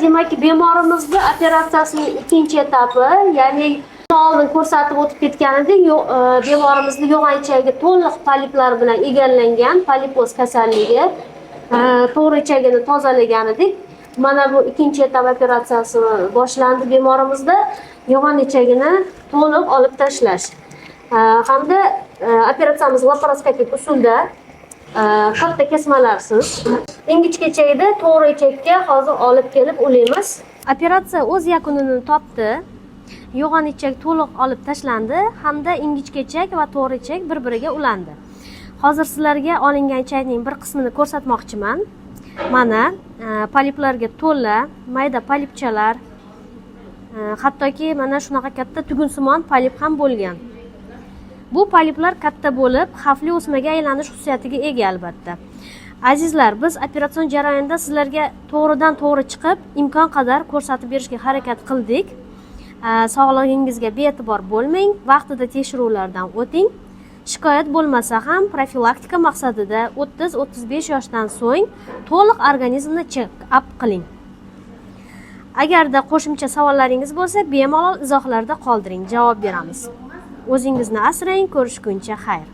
demak bemorimizni operatsiyasining ikkinchi etapi, ya'ni oldin ko'rsatib o'tib ketganidek, bemorimizni yo'g'on ichagi to'liq poliplar bilan egallangan polipoz kasalligi, to'g'ri ichagini tozalagan edik. Mana bu ikkinchi etap operatsiyasi boshlandi bemorimizda. Yo'g'on ichagini to'liq olib tashlash hamda operatsiyamiz laparoskopik usulda, katta kesmalarsiz ingichka ichakda to'g'ri ichakka hozir olib kelib ulaymiz. Operatsiya o'z yakunini topdi. Yo'g'on ichak to'liq olib tashlandi hamda ingichka ichak va to'g'ri ichak bir-biriga ulandi. Hozir sizlarga olingan ichakning bir qismini ko'rsatmoqchiman. Mana poliplarga to'la mayda polipchalar, hattoki mana shunaqa katta tugunsimon polip ham bo'lgan. Bu poliplar katta bo'lib, xavfli o'smaga aylanish xususiyatiga ega albatta. Azizlar, biz operatsion jarayonda sizlarga to'g'ridan to'g'ri chiqib, imkon qadar ko'rsatib berishga harakat qildik. Sog'lig'ingizga bee'tibor bo'lmang, vaqtida tekshiruvlardan o'ting. Shikoyat bo'lmasa ham profilaktika maqsadida 30-35 yoshdan so'ng to'liq organizmni check-up qiling. Agarda qo'shimcha savollaringiz bo'lsa, bemalol izohlarda qoldiring, javob beramiz. O'zingizni asrang, ko'rishguncha xayr.